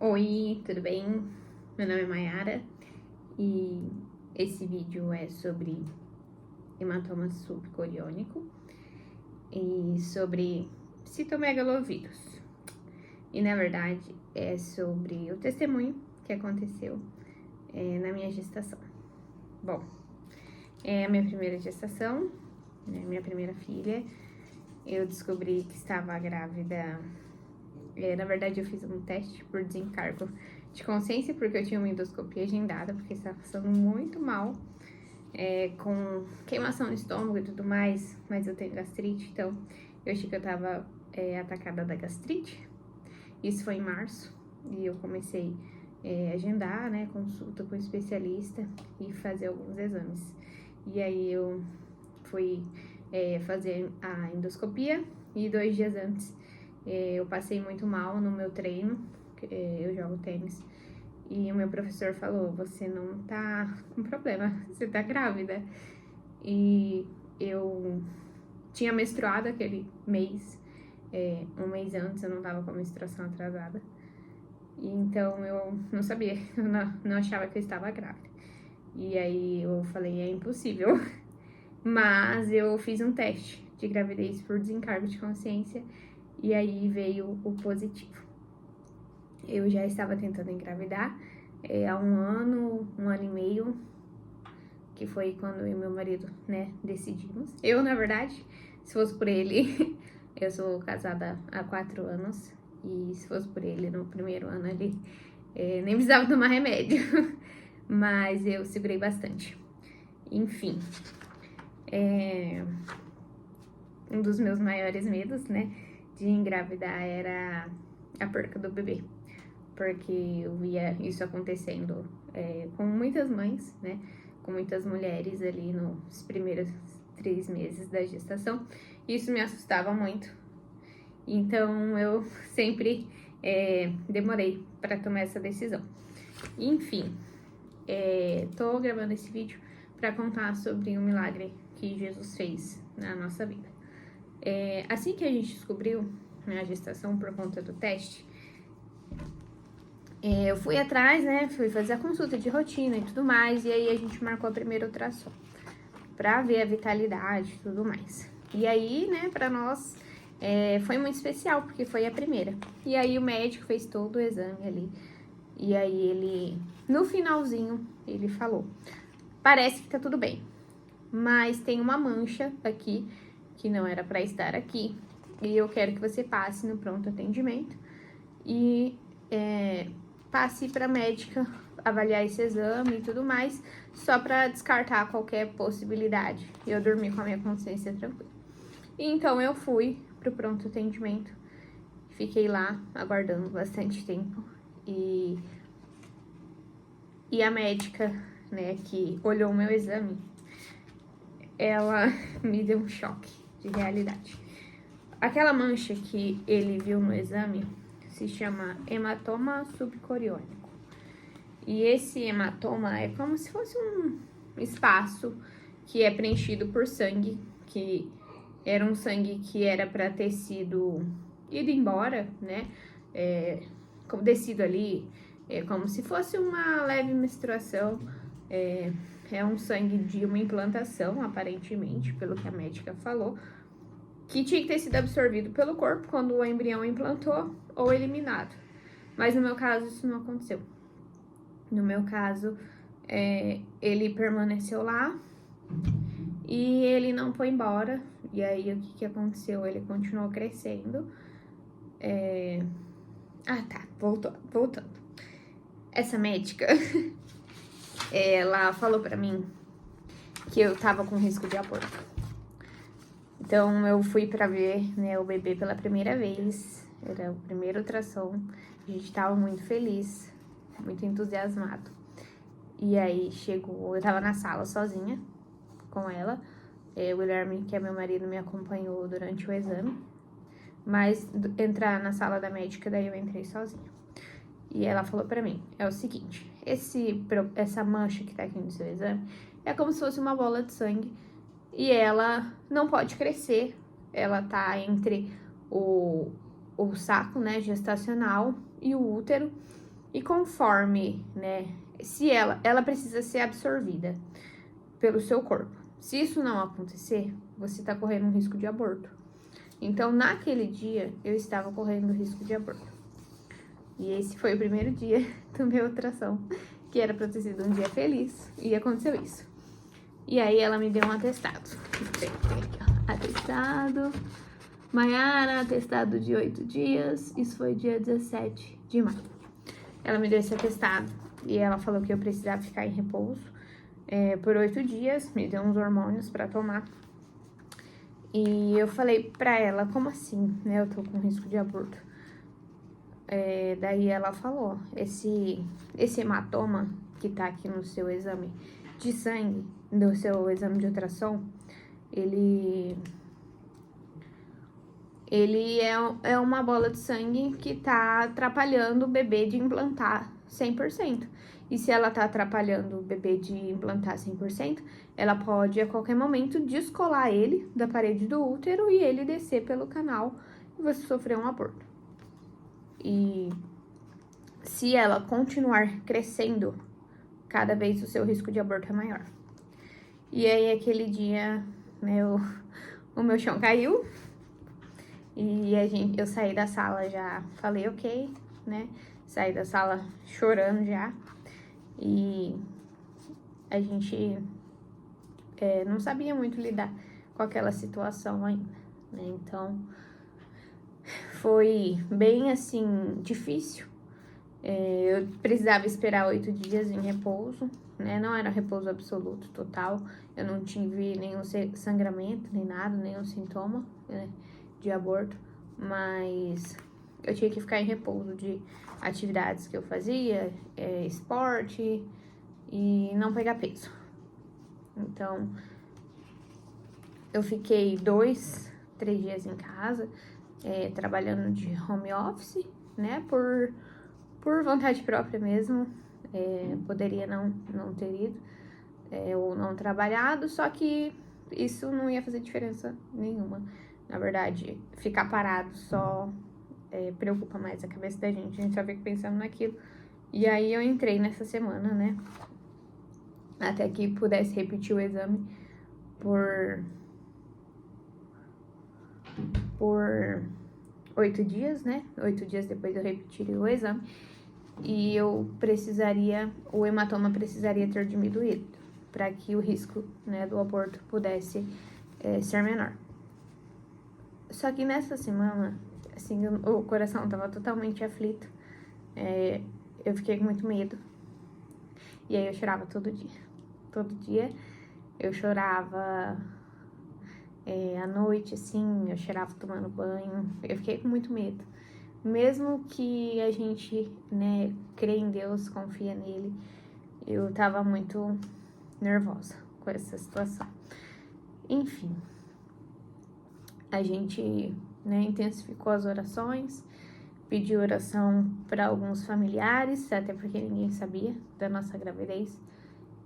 Oi, tudo bem? Meu nome é Mayara e esse vídeo é sobre hematoma subcoriônico e sobre citomegalovírus. E na verdade é sobre o testemunho que aconteceu na minha gestação. Bom, é a minha primeira gestação, né, minha primeira filha. Eu descobri que estava grávida. Na verdade, eu fiz um teste por desencargo de consciência, porque eu tinha uma endoscopia agendada, porque estava passando muito mal, com queimação no estômago e tudo mais, mas eu tenho gastrite, então eu achei que eu estava atacada da gastrite. Isso foi em março, e eu comecei a agendar, né, consulta com o especialista e fazer alguns exames. E aí eu fui fazer a endoscopia, e 2 dias antes eu passei muito mal no meu treino, eu jogo tênis, e o meu professor falou: você não tá com problema, você tá grávida. E eu tinha menstruado aquele mês, um mês antes, eu não tava com a menstruação atrasada. E então eu não sabia, eu não achava que eu estava grávida. E aí eu falei: é impossível. Mas eu fiz um teste de gravidez por desencargo de consciência e aí veio o positivo. Eu já estava tentando engravidar há um ano e meio, que foi quando eu e meu marido, né, decidimos. Eu, na verdade, se fosse por ele, eu sou casada há 4 anos, e se fosse por ele, no primeiro ano ele nem precisava tomar remédio, mas eu segurei bastante. Enfim, um dos meus maiores medos, né, de engravidar era a perca do bebê, porque eu via isso acontecendo com muitas mães, né, com muitas mulheres ali nos primeiros 3 meses da gestação. Isso me assustava muito, então eu sempre demorei para tomar essa decisão. Enfim, tô gravando esse vídeo para contar sobre um milagre que Jesus fez na nossa vida. Assim que a gente descobriu, né, a gestação por conta do teste, eu fui atrás, né, fui fazer a consulta de rotina e tudo mais, e aí a gente marcou a primeira ultrassom pra ver a vitalidade e tudo mais. E aí, né, pra nós foi muito especial, porque foi a primeira. E aí o médico fez todo o exame ali, e aí ele, no finalzinho, ele falou: parece que tá tudo bem, mas tem uma mancha aqui que não era pra estar aqui, e eu quero que você passe no pronto atendimento e passe pra médica avaliar esse exame e tudo mais, só pra descartar qualquer possibilidade. E eu dormi com a minha consciência tranquila. E então eu fui pro pronto atendimento, fiquei lá aguardando bastante tempo, e a médica, né, que olhou o meu exame, ela me deu um choque de realidade. Aquela mancha que ele viu no exame se chama hematoma subcoriônico. E esse hematoma é como se fosse um espaço que é preenchido por sangue, que era um sangue que era para ter sido ido embora, né? Como descido ali, como se fosse uma leve menstruação. É um sangue de uma implantação, aparentemente, pelo que a médica falou, que tinha que ter sido absorvido pelo corpo quando o embrião implantou ou eliminado. Mas no meu caso isso não aconteceu. No meu caso, ele permaneceu lá e ele não foi embora. E aí o que aconteceu? Ele continuou crescendo. Voltando. Essa médica, ela falou pra mim que eu tava com risco de aborto. Então eu fui pra ver, né, o bebê pela primeira vez. Era o primeiro ultrassom. A gente tava muito feliz, muito entusiasmado. E aí chegou, eu tava na sala sozinha com ela. O Guilherme, que é meu marido, me acompanhou durante o exame. Mas entrar na sala da médica, daí eu entrei sozinha. E ela falou pra mim: é o seguinte, essa mancha que tá aqui no seu exame é como se fosse uma bola de sangue. E ela não pode crescer. Ela tá entre o saco, né, gestacional e o útero. E conforme, né, se ela precisa ser absorvida pelo seu corpo. Se isso não acontecer, você tá correndo um risco de aborto. Então, naquele dia, eu estava correndo risco de aborto. E esse foi o primeiro dia da minha ultrassom, que era pra ter sido um dia feliz, e aconteceu isso. E aí ela me deu um atestado. Tem aqui, ó, atestado. Maiara, atestado de 8 dias. Isso foi dia 17 de maio. Ela me deu esse atestado e ela falou que eu precisava ficar em repouso por 8 dias. Me deu uns hormônios pra tomar. E eu falei pra ela, como assim, né? Eu tô com risco de aborto. Daí ela falou, esse hematoma que tá aqui no seu exame de sangue, no seu exame de ultrassom, ele é uma bola de sangue que tá atrapalhando o bebê de implantar 100%. E se ela tá atrapalhando o bebê de implantar 100%, ela pode a qualquer momento descolar ele da parede do útero e ele descer pelo canal e você sofrer um aborto. E se ela continuar crescendo, cada vez o seu risco de aborto é maior. E aí, aquele dia, o meu chão caiu. E eu saí da sala já, falei ok, né? Saí da sala chorando já. E a gente não sabia muito lidar com aquela situação ainda, né? Então, foi bem, assim, difícil. Eu precisava esperar 8 dias em repouso, né? Não era repouso absoluto, total. Eu não tive nenhum sangramento, nem nada, nenhum sintoma, né, de aborto. Mas eu tinha que ficar em repouso de atividades que eu fazia, esporte e não pegar peso. Então, eu fiquei 2, 3 dias em casa, trabalhando de home office, né? Por vontade própria mesmo, poderia não ter ido, ou não trabalhado, só que isso não ia fazer diferença nenhuma. Na verdade, ficar parado só preocupa mais a cabeça da gente, a gente só fica pensando naquilo. E aí eu entrei nessa semana, né, até que pudesse repetir o exame por 8 dias, né, 8 dias depois eu repetiria o exame. E o hematoma precisaria ter diminuído para que o risco, né, do aborto pudesse ser menor. Só que nessa semana, assim, o coração estava totalmente aflito, eu fiquei com muito medo. E aí eu chorava todo dia. Todo dia eu chorava à noite, assim, eu chorava tomando banho, eu fiquei com muito medo. Mesmo que a gente, né, crê em Deus, confia nele, eu tava muito nervosa com essa situação. Enfim, a gente, né, intensificou as orações, pediu oração para alguns familiares, até porque ninguém sabia da nossa gravidez.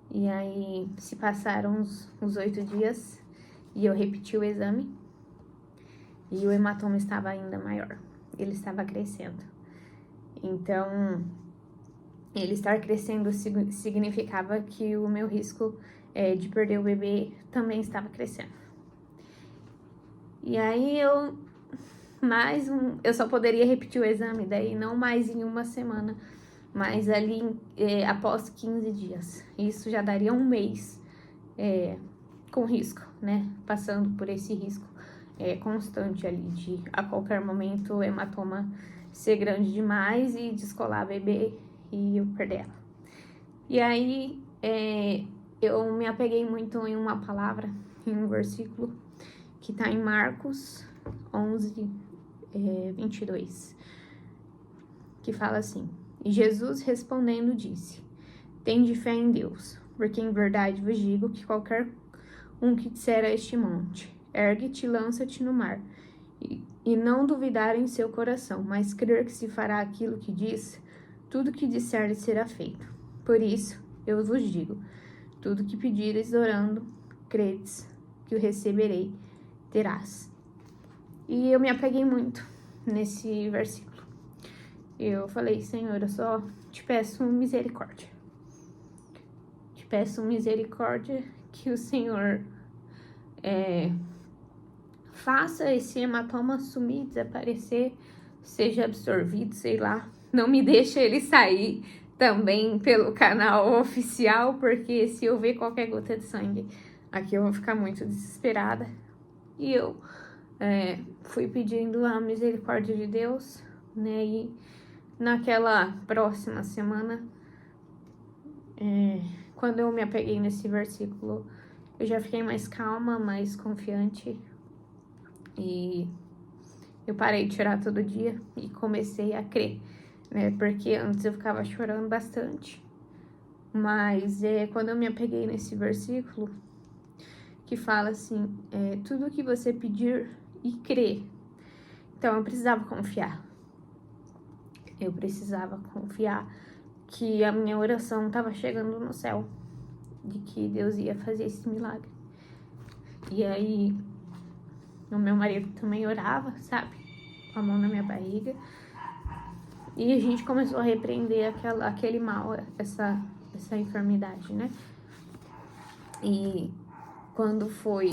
E aí se passaram os 8 dias e eu repeti o exame e o hematoma estava ainda maior. Ele estava crescendo. Então, ele estar crescendo significava que o meu risco de perder o bebê também estava crescendo. E aí eu só poderia repetir o exame, daí não mais em uma semana, mas ali após 15 dias. Isso já daria um mês com risco, né? Passando por esse risco constante ali de a qualquer momento o hematoma ser grande demais e descolar a bebê e eu perder ela. E aí eu me apeguei muito em uma palavra, em um versículo que tá em Marcos 11, 22, que fala assim: E Jesus respondendo disse: Tende fé em Deus, porque em verdade vos digo que qualquer um que disser a este monte, ergue-te e lança-te no mar, e não duvidar em seu coração, mas crer que se fará aquilo que diz, tudo que disser lhe será feito. Por isso, eu vos digo, tudo que pedires orando, credes que o receberei, terás. E eu me apeguei muito nesse versículo. eu falei, Senhor, eu só te peço misericórdia. Te peço misericórdia que o Senhor faça esse hematoma sumir, desaparecer, seja absorvido, sei lá. Não me deixa ele sair também pelo canal oficial, porque se eu ver qualquer gota de sangue aqui eu vou ficar muito desesperada. E eu fui pedindo a misericórdia de Deus, né? E naquela próxima semana, quando eu me apeguei nesse versículo, eu já fiquei mais calma, mais confiante. E eu parei de chorar todo dia e comecei a crer, né? Porque antes eu ficava chorando bastante. Mas quando eu me apeguei nesse versículo, que fala assim, tudo que você pedir e crer. Então eu precisava confiar. Eu precisava confiar que a minha oração estava chegando no céu, de que Deus ia fazer esse milagre. E aí, o meu marido também orava, sabe? Com a mão na minha barriga. E a gente começou a repreender aquele mal, essa enfermidade, né? E quando foi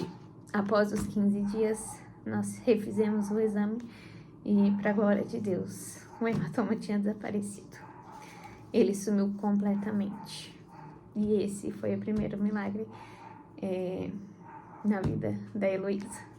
após os 15 dias, nós refizemos o exame e, pra glória de Deus, o hematoma tinha desaparecido. Ele sumiu completamente. E esse foi o primeiro milagre na vida da Heloísa.